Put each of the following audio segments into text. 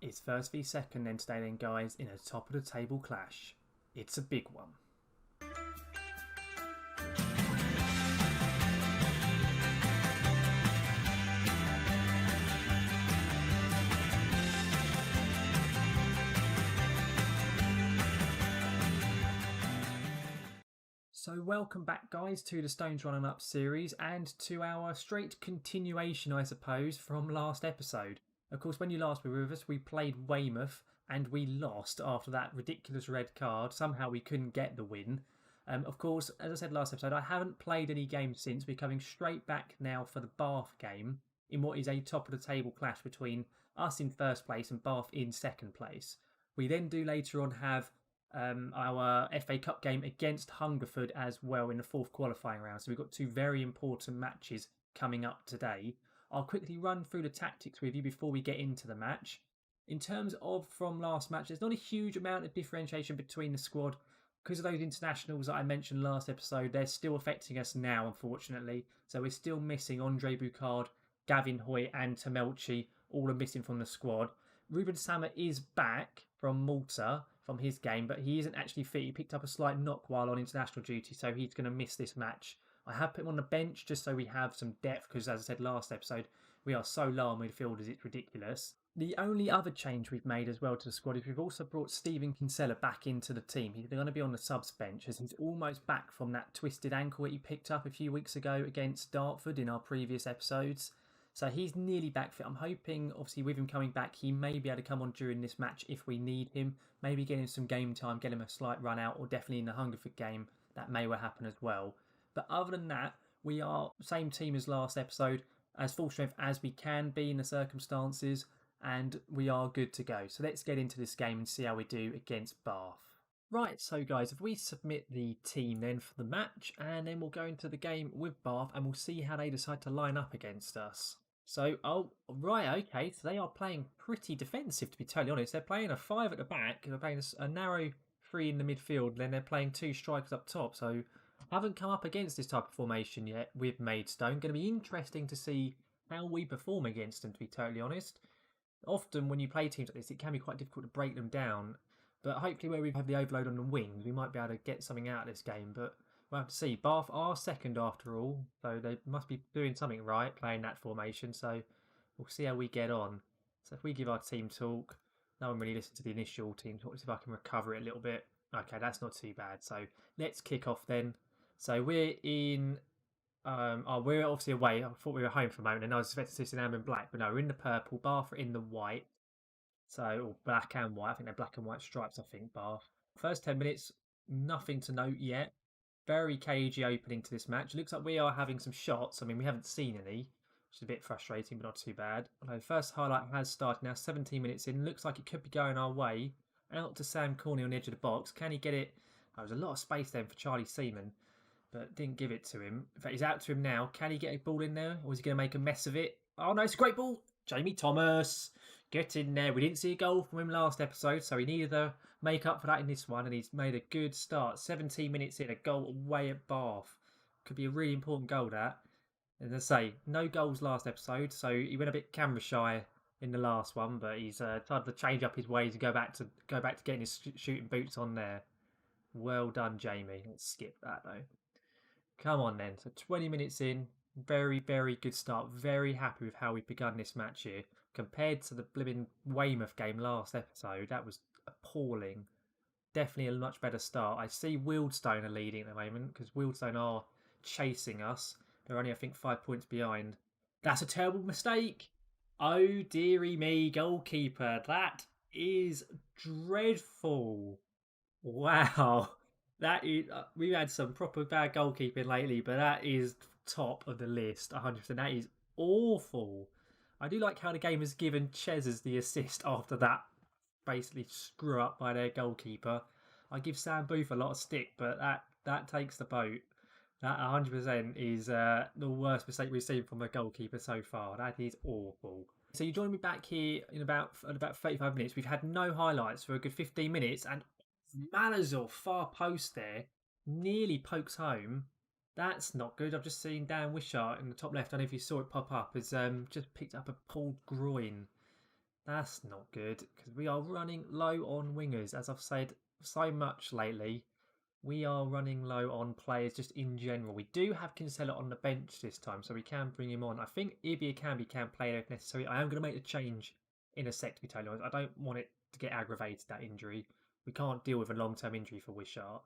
It's first v second then today then, guys, in a top of the table clash. It's a big one. So welcome back, guys, to the Stones Rollin Up series and to our straight continuation, I suppose, from last episode. Of course, when you last were with us, we played Weymouth and we lost after that ridiculous red card. Somehow we couldn't get the win. Of course, as I said last episode, I haven't played any games since. We're coming straight back now for the Bath game in what is a top of the table clash between us in first place and Bath in second place. We then do later on have our FA Cup game against Hungerford as well in the fourth qualifying round. So we've got two very important matches coming up today. I'll quickly run through the tactics with you before we get into the match. In terms of from last match, there's not a huge amount of differentiation between the squad because of those internationals that I mentioned last episode. They're still affecting us now, unfortunately. So we're still missing Andre Boucard, Gavin Hoy and Tamelchi. All are missing from the squad. Ruben Sammer is back from Malta from his game, but he isn't actually fit. He picked up a slight knock while on international duty, so he's going to miss this match. I have put him on the bench just so we have some depth because, as I said last episode, we are so low on midfielders, it's ridiculous. The only other change we've made as well to the squad is we've also brought Stephen Kinsella back into the team. He's going to be on the subs bench as he's almost back from that twisted ankle that he picked up a few weeks ago against Dartford in our previous episodes. So he's nearly back fit. I'm hoping, obviously, with him coming back, he may be able to come on during this match if we need him. Maybe get him some game time, get him a slight run out, or definitely in the Hungerford game. That may well happen as well. But other than that, we are same team as last episode, as full strength as we can be in the circumstances, and we are good to go. So let's get into this game and see how we do against Bath. Right, so guys, if we submit the team then for the match, and then we'll go into the game with Bath, and we'll see how they decide to line up against us. So, right, okay, so they are playing pretty defensive, to be totally honest. They're playing a 5 at the back, they're playing a narrow 3 in the midfield, then they're playing 2 strikers up top. So, haven't come up against this type of formation yet with Maidstone. Going to be interesting to see how we perform against them, to be totally honest. Often when you play teams like this, it can be quite difficult to break them down. But hopefully where we have the overload on the wings, we might be able to get something out of this game. But we'll have to see. Bath are second after all, so they must be doing something right, playing that formation. So we'll see how we get on. So if we give our team talk, no one really listened to the initial team talk. Let's see if I can recover it a little bit. Okay, that's not too bad. So let's kick off then. So we're in... we're obviously away. I thought we were home for a moment, and I was expecting to see them in black, but no, we're in the purple. Bath are in the white. So, or black and white. I think they're black and white stripes, I think, Bath. First 10 minutes, nothing to note yet. Very cagey opening to this match. It looks like we are having some shots. I mean, we haven't seen any, which is a bit frustrating, but not too bad. Although the first highlight has started now, 17 minutes in. Looks like it could be going our way. Out to Sam Corney on the edge of the box. Can he get it? Oh, there's a lot of space then for Charlie Seaman, but didn't give it to him. In fact, he's out to him now. Can he get a ball in there, or is he going to make a mess of it? Oh, no, it's a great ball. Jamie Thomas, get in there. We didn't see a goal from him last episode, so he needed to make up for that in this one, and he's made a good start. 17 minutes in, a goal away at Bath. Could be a really important goal, that. And as I say, no goals last episode, so he went a bit camera shy in the last one, but he's tried to change up his ways and go back to getting his shooting boots on there. Well done, Jamie. Let's skip that, though. Come on, then. So 20 minutes in. Very, very good start. Very happy with how we've begun this match here. Compared to the blimming Weymouth game last episode, that was appalling. Definitely a much better start. I see Wealdstone are leading at the moment because Wealdstone are chasing us. They're only, I think, 5 points behind. That's a terrible mistake. Oh, dearie me, goalkeeper. That is dreadful. Wow. That is, we've had some proper bad goalkeeping lately, but that is top of the list, 100%. That is awful. I do like how the game has given Chesers the assist after that basically screw up by their goalkeeper. I give Sam Booth a lot of stick, but that takes the boat. That 100% is the worst mistake we've seen from a goalkeeper so far. That is awful. So you join me back here in about 35 minutes. We've had no highlights for a good 15 minutes, and Malazor far post there nearly pokes home. That's not good. I've just seen Dan Wishart in the top left. I don't know if you saw it pop up. Has just picked up a pulled groin. That's not good because we are running low on wingers. As I've said so much lately, we are running low on players just in general. We do have Kinsella on the bench this time, so we can bring him on. I think Ibia can play if necessary. I am going to make the change in a sec, to be totally honest. I don't want it to get aggravated, that injury. We can't deal with a long-term injury for Wishart.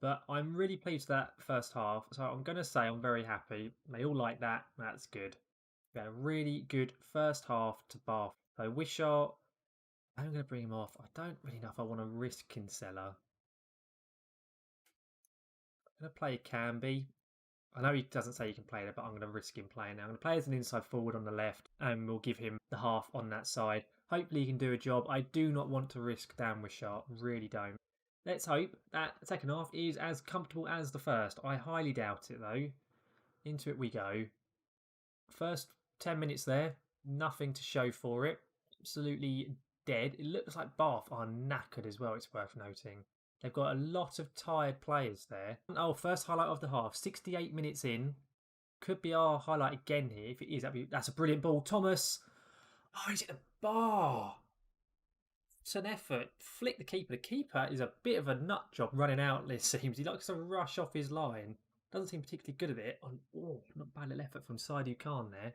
But I'm really pleased with that first half. So I'm going to say I'm very happy. They all like that. That's good. We had a really good first half to Bath. So Wishart, I'm going to bring him off. I don't really know if I want to risk Kinsella. I'm going to play Canby. I know he doesn't say he can play there, but I'm going to risk him playing now. I'm going to play as an inside forward on the left, and we'll give him the half on that side. Hopefully he can do a job. I do not want to risk Dan Wishart. Really don't. Let's hope that the second half is as comfortable as the first. I highly doubt it, though. Into it we go. First 10 minutes there, nothing to show for it. Absolutely dead. It looks like Bath are knackered as well, it's worth noting. They've got a lot of tired players there. Oh, first highlight of the half, 68 minutes in. Could be our highlight again here. If it is, that's a brilliant ball. Thomas. Oh, he's at the bar. It's an effort. Flick the keeper. The keeper is a bit of a nut job running out, it seems. He likes to rush off his line. Doesn't seem particularly good at it. Oh, not bad little effort from Saidu Khan there.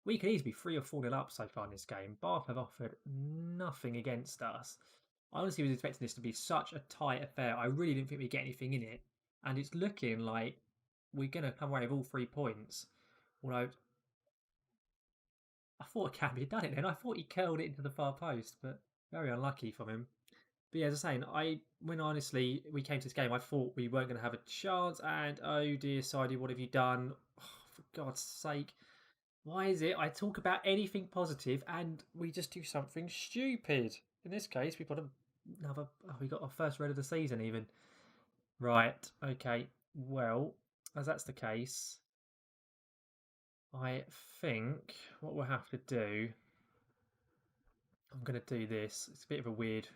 We could easily be 3 or 4 nil up so far in this game. Bath have offered nothing against us. I honestly was expecting this to be such a tight affair. I really didn't think we'd get anything in it. And it's looking like we're going to come away with all 3 points. Although, I thought Cabby had done it then. I thought he curled it into the far post, but very unlucky from him. But yeah, as I was saying, when honestly we came to this game, I thought we weren't going to have a chance. And oh dear, Sidey, what have you done? Oh, for God's sake. Why is it I talk about anything positive and we just do something stupid? In this case, we've got another. Oh, we got our first red of the season, even. Right. Okay. Well, as that's the case, I think what we'll have to do. I'm going to do this. It's a bit of a weird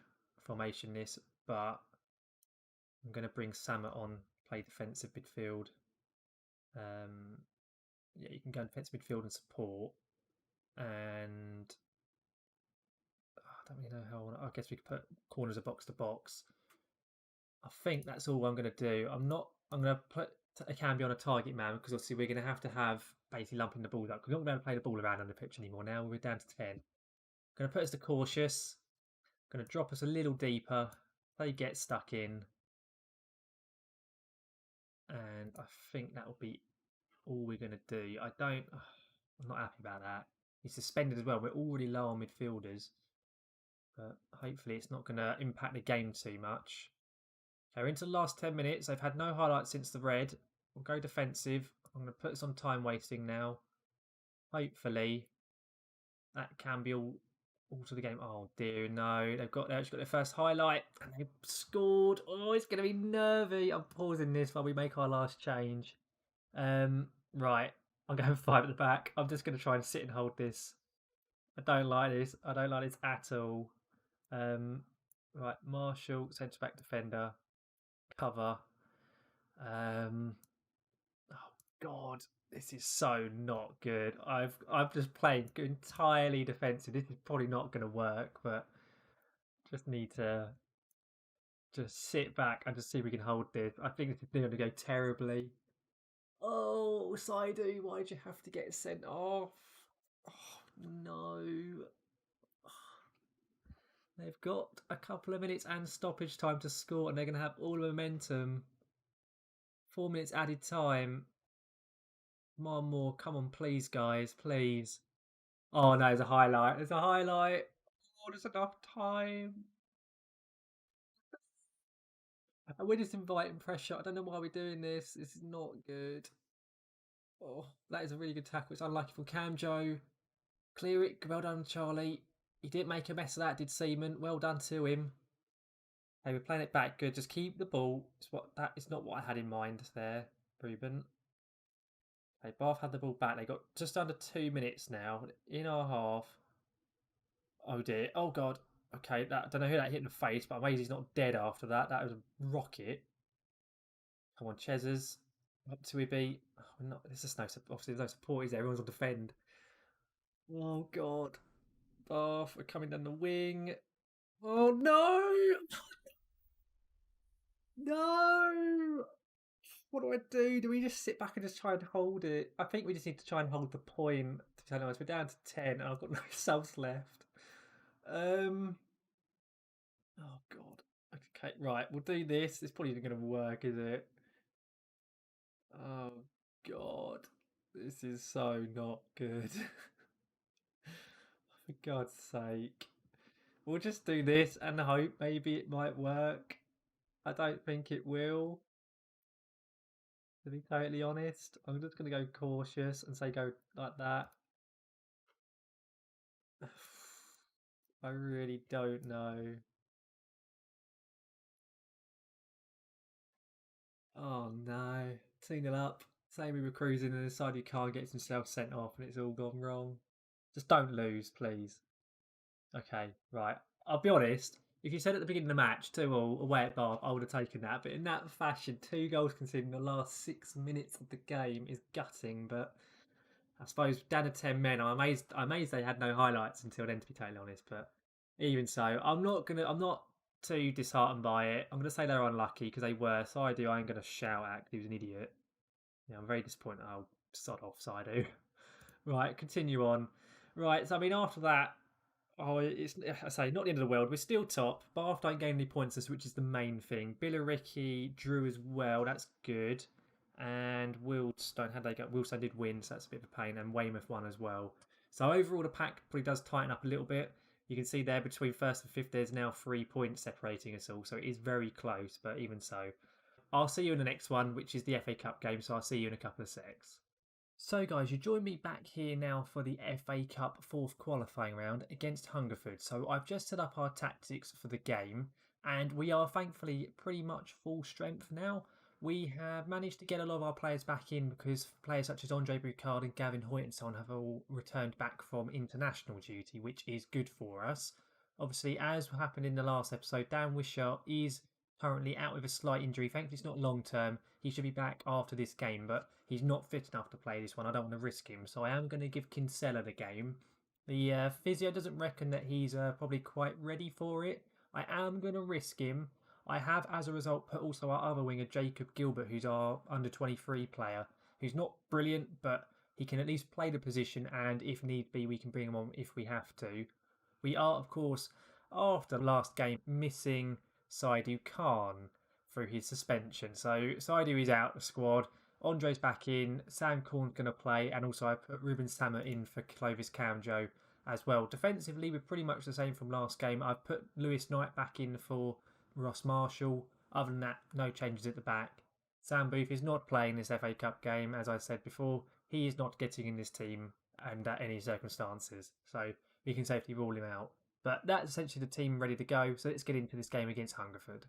formation, this, but I'm going to bring Samet on, play defensive midfield. Yeah, you can go defensive midfield and support. And I don't really know how. I guess we could put corners of box to box. I think that's all I'm going to do. I'm going to put a Canby on a target man because obviously we're going to have basically lumping the ball up because we're not going to play the ball around on the pitch anymore. Now we're down to 10. Going to put us to cautious. Going to drop us a little deeper. They get stuck in. And I think that will be all we're going to do. I'm not happy about that. He's suspended as well. We're already low on midfielders. But hopefully it's not going to impact the game too much. Okay, we're into the last 10 minutes. They've had no highlights since the red. We'll go defensive. I'm going to put us on time wasting now. Hopefully that can be all to the game. Oh dear, no. They've actually got their first highlight and they've scored. Oh, it's going to be nervy. I'm pausing this while we make our last change. Right. I'm going 5 at the back. I'm just going to try and sit and hold this. I don't like this. I don't like this at all. Right, Marshall, centre back defender, cover. Oh God, this is so not good. I've just played entirely defensive. This is probably not going to work, but just need to just sit back and just see if we can hold this. I think this is going to go terribly. Oh, Saidu, why'd you have to get sent off? Oh, no. They've got a couple of minutes and stoppage time to score, and they're going to have all the momentum. 4 minutes added time. One more. Come on, please, guys. Please. Oh, no, there's a highlight. There's a highlight. Oh, there's enough time. And we're just inviting pressure. I don't know why we're doing this. This is not good. Oh, that is a really good tackle. It's unlucky from Camjo. Clear it. Well done, Charlie. He didn't make a mess of that, did Seaman. Well done to him. Hey, we're playing it back. Good. Just keep the ball. That is not what I had in mind there, Ruben. Okay, Bath had the ball back. They got just under 2 minutes now in our half. Oh dear. Oh God. Okay, I don't know who that hit in the face, but I'm amazed he's not dead after that. That was a rocket. Come on, Chesers. Up to Ibby. Oh, there's just no, obviously there's no support, is there? Everyone's on defend. Oh God. Bath are coming down the wing. Oh no! No! What do I do? Do we just sit back and just try and hold it? I think we just need to try and hold the point. To be honest, we're down to 10 and I've got no subs left. Um. Oh god. Okay, right. We'll do this. It's probably not going to work, is it? Oh god. This is so not good. For God's sake. We'll just do this and hope maybe it might work. I don't think it will, to be totally honest. I'm just going to go cautious and say go like that. I really don't know. Oh no. 2-0 up. Say we were cruising and the Saudi car gets himself sent off and it's all gone wrong. Just don't lose, please. Okay, right. I'll be honest. If you said at the beginning of the match 2-2 away at Bath, I would have taken that. But in that fashion, 2 goals conceded in the last 6 minutes of the game is gutting. But I suppose down to 10 men, I'm amazed they had no highlights until then. To be totally honest, but even so, I'm not too disheartened by it. I'm gonna say they're unlucky because they were. So I ain't gonna shout at 'cause he was an idiot. Yeah, I'm very disappointed. I'll sod off, so I do. Right, continue on. Right, so I mean after that. Oh, it's I say not the end of the world. We're still top. Bath don't gain any points, which is the main thing. Billericay drew as well. That's good. And Wildstone, had they got Wildstone did win, so that's a bit of a pain. And Weymouth won as well. So overall, the pack probably does tighten up a little bit. You can see there between first and fifth, there's now 3 points separating us all. So it is very close, but even so. I'll see you in the next one, which is the FA Cup game. So I'll see you in a couple of secs. So guys, you join me back here now for the FA Cup 4th qualifying round against Hungerford. So I've just set up our tactics for the game and we are thankfully pretty much full strength now. We have managed to get a lot of our players back in because players such as Andre Boucard and Gavin Hoytinson have all returned back from international duty, which is good for us. Obviously, as happened in the last episode, Dan Wishart is currently out with a slight injury. Thankfully, it's not long term. He should be back after this game, but he's not fit enough to play this one. I don't want to risk him, so I am going to give Kinsella the game. The physio doesn't reckon that he's probably quite ready for it. I am going to risk him. I have, as a result, put also our other winger, Jacob Gilbert, who's our under-23 player, who's not brilliant, but he can at least play the position, and if need be, we can bring him on if we have to. We are, of course, after the last game, missing Saidu Khan through his suspension. So Saidu is out the squad. Andre's back in. Sam Corn's going to play. And also I put Ruben Sammer in for Clovis Camjo as well. Defensively, we're pretty much the same from last game. I've put Lewis Knight back in for Ross Marshall. Other than that, no changes at the back. Sam Booth is not playing this FA Cup game. As I said before, he is not getting in this team under any circumstances. So we can safely rule him out. But that's essentially the team ready to go. So let's get into this game against Hungerford.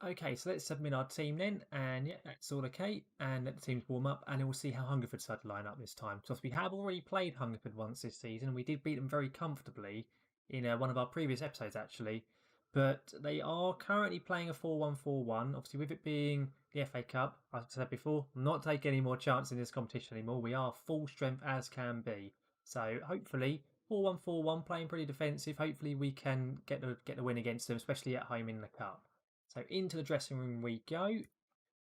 Okay, so let's submit our team then, and yeah, that's all okay. And let the teams warm up, and then we'll see how Hungerford decide to line up this time. So we have already played Hungerford once this season, and we did beat them very comfortably in one of our previous episodes, actually. But they are currently playing a 4-1-4-1. Obviously, with it being the FA Cup, as I said before, I'm not taking any more chance in this competition anymore. We are full strength as can be. So hopefully, 4-1-4-1, playing pretty defensive. Hopefully, we can get the win against them, especially at home in the cup. So into the dressing room we go.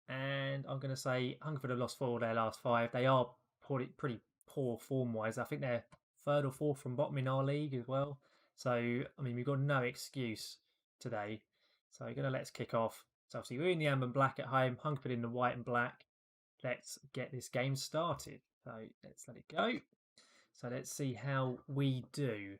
And I'm going to say Hungerford have lost 4 of their last 5. They are pretty poor form-wise. I think they're 3rd or 4th from bottom in our league as well. So, I mean, we've got no excuse today. So we're going to let's kick off. So obviously we're in the amber and black at home. Hungerford in the white and black. Let's get this game started. So let's let it go. So let's see how we do.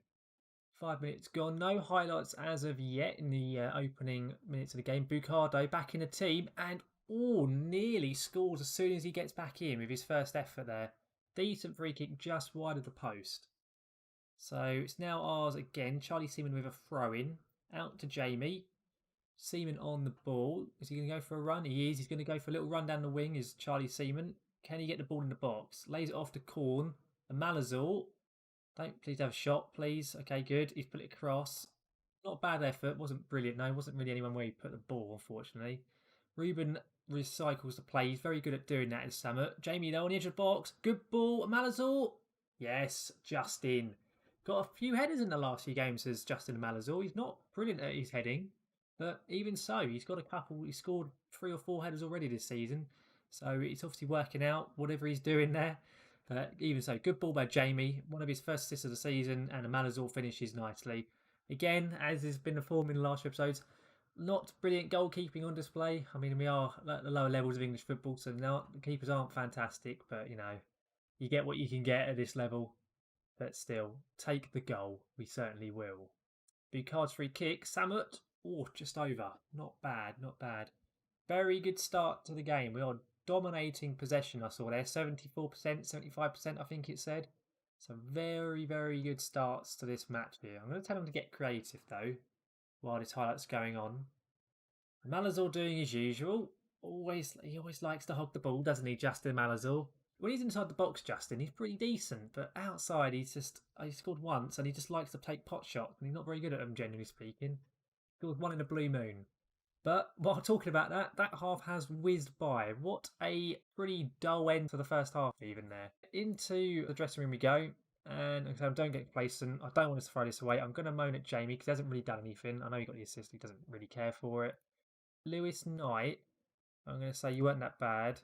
5 minutes gone. No highlights as of yet in the opening minutes of the game. Bucardo back in the team and nearly scores as soon as he gets back in with his first effort there. Decent free kick just wide of the post. So it's now ours again. Charlie Seaman with a throw in. Out to Jamie. Seaman on the ball. Is he going to go for a run? He is. He's going to go for a little run down the wing is Charlie Seaman. Can he get the ball in the box? Lays it off to Corn. And Malazor. Don't please have a shot, please. Okay, good. He's put it across. Not a bad effort. Wasn't brilliant. No, wasn't really anyone where he put the ball, unfortunately. Ruben recycles the play. He's very good at doing that in summer. Jamie, though, on the edge of the box. Good ball. Malazor. Yes, just in. got a few headers in the last few games as Justin Malazor. He's not brilliant at his heading, but even so, he's got a couple. He scored 3 or 4 headers already this season, so it's obviously working out whatever he's doing there. But even so, good ball by Jamie. One of his first assists of the season, and the Malazor finishes nicely. Again, as has been the form in the last few episodes, not brilliant goalkeeping on display. I mean, we are at the lower levels of English football, so the keepers aren't fantastic, but you get what you can get at this level. But still, take the goal. We certainly will. Bucard's free kick. Samut. Oh, just over. Not bad, not bad. Very good start to the game. We are dominating possession, I saw there. 74%, 75%, I think it said. So very, very good starts to this match here. I'm going to tell them to get creative, though, while this highlight's going on. Malazor doing as usual. He always likes to hog the ball, doesn't he, Justin Malazor? When he's inside the box, Justin, he's pretty decent, but outside he scored once and he just likes to take pot shots and he's not very good at them, generally speaking. Scored one in a blue moon. But while talking about that half has whizzed by. What a pretty dull end to the first half even there. Into the dressing room we go. And don't get complacent. I don't want us to throw this away. I'm going to moan at Jamie because he hasn't really done anything. I know he got the assist. He doesn't really care for it. Lewis Knight. I'm going to say you weren't that bad.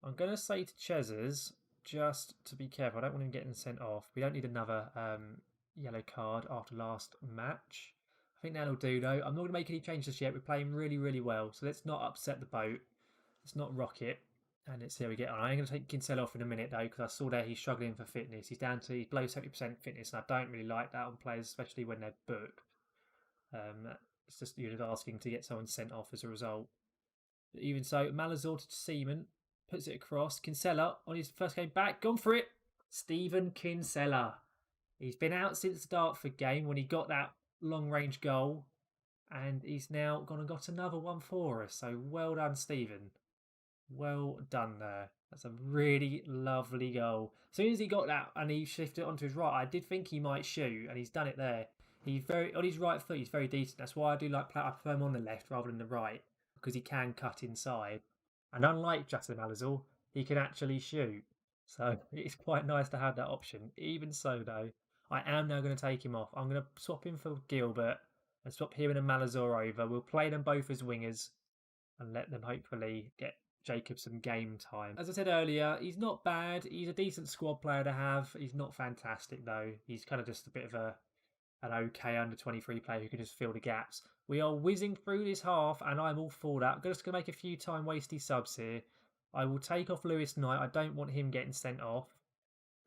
I'm going to say to Chezers, just to be careful. I don't want him getting sent off. We don't need another yellow card after last match. I think that'll do, though. I'm not going to make any changes yet. We're playing really, really well. So let's not upset the boat. Let's not rock it. And let's see how we get on. I'm going to take Kinsella off in a minute, though, because I saw there he's struggling for fitness. He's below 70% fitness, and I don't really like that on players, especially when they're booked. It's just you're asking to get someone sent off as a result. But even so, Malazor to Seaman. Puts it across. Kinsella on his first game back. Gone for it. Stephen Kinsella. He's been out since the Dartford game when he got that long-range goal. And he's now gone and got another one for us. So well done, Stephen. Well done there. That's a really lovely goal. As soon as he got that and he shifted it onto his right, I did think he might shoot. And he's done it there. On his right foot, he's very decent. That's why I prefer him on the left rather than the right. Because he can cut inside. And unlike Justin Malazor, he can actually shoot. So it's quite nice to have that option. Even so, though, I am now going to take him off. I'm going to swap him for Gilbert and swap him and Malazor over. We'll play them both as wingers and let them hopefully get Jacob some game time. As I said earlier, he's not bad. He's a decent squad player to have. He's not fantastic, though. He's kind of just a bit of an okay under-23 player who can just fill the gaps. We are whizzing through this half, and I'm all for that. I'm just going to make a few time-wasty subs here. I will take off Lewis Knight. I don't want him getting sent off.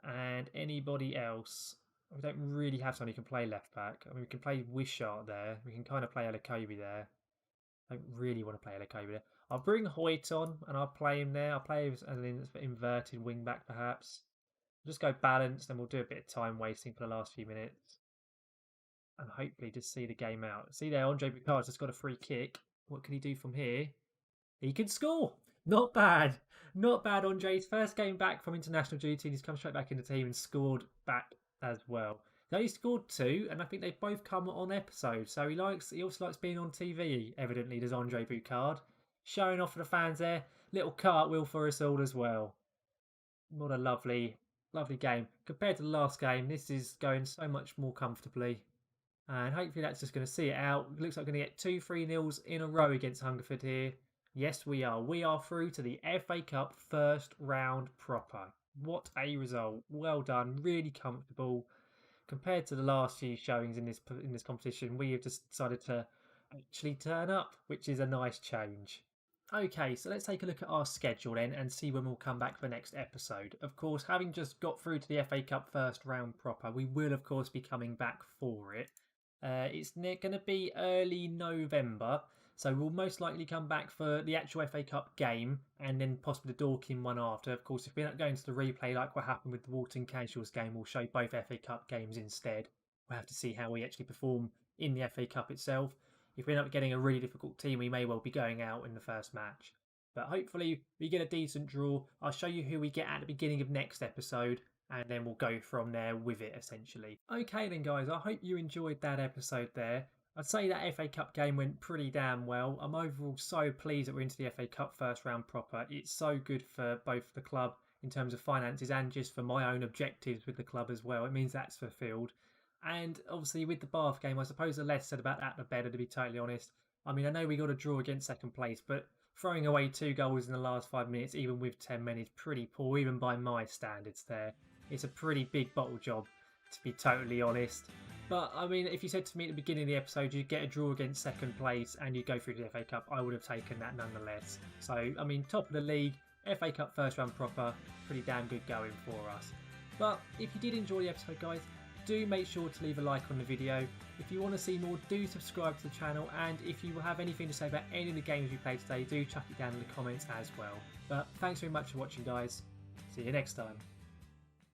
And anybody else, we don't really have someone who can play left-back. I mean, we can play Wishart there. We can kind of play Alakobi there. I don't really want to play Alakobi there. I'll bring Hoyt on, and I'll play him there. I'll play him as an inverted wing-back, perhaps. We'll just go balanced, and we'll do a bit of time-wasting for the last few minutes. And hopefully just see the game out. See there, Andre Bucard's just got a free kick. What can he do from here? He can score. Not bad. Not bad, Andre's first game back from international duty. He's come straight back in the team and scored back as well. He only scored 2, and I think they've both come on episodes. So he also likes being on TV, evidently, does Andre Bucard. Showing off for the fans there. Little cartwheel for us all as well. What a lovely, lovely game. Compared to the last game, this is going so much more comfortably. And hopefully that's just going to see it out. It looks like we're going to get 2-3-0s in a row against Hungerford here. Yes, we are. We are through to the FA Cup first round proper. What a result. Well done. Really comfortable. Compared to the last few showings in this competition, we have just decided to actually turn up, which is a nice change. Okay, so let's take a look at our schedule then and see when we'll come back for the next episode. Of course, having just got through to the FA Cup first round proper, we will of course be coming back for it. It's going to be early November, so we'll most likely come back for the actual FA Cup game and then possibly the Dorking one after. Of course, if we end up going to the replay like what happened with the Walton Casuals game, we'll show both FA Cup games instead. We'll have to see how we actually perform in the FA Cup itself. If we end up getting a really difficult team, we may well be going out in the first match. But hopefully we get a decent draw. I'll show you who we get at the beginning of next episode, and then we'll go from there with it, essentially. Okay then, guys, I hope you enjoyed that episode there. I'd say that FA Cup game went pretty damn well. I'm overall so pleased that we're into the FA Cup first round proper. It's so good for both the club in terms of finances and just for my own objectives with the club as well. It means that's fulfilled. And obviously with the Bath game, I suppose the less said about that the better, to be totally honest. I mean, I know we got a draw against second place, but throwing away 2 goals in the last 5 minutes, even with 10 men, is pretty poor, even by my standards there. It's a pretty big bottle job, to be totally honest. But, I mean, if you said to me at the beginning of the episode you'd get a draw against second place and you'd go through to the FA Cup, I would have taken that nonetheless. So, I mean, top of the league, FA Cup first round proper, pretty damn good going for us. But if you did enjoy the episode, guys, do make sure to leave a like on the video. If you want to see more, do subscribe to the channel, and if you have anything to say about any of the games we played today, do chuck it down in the comments as well. But thanks very much for watching, guys. See you next time.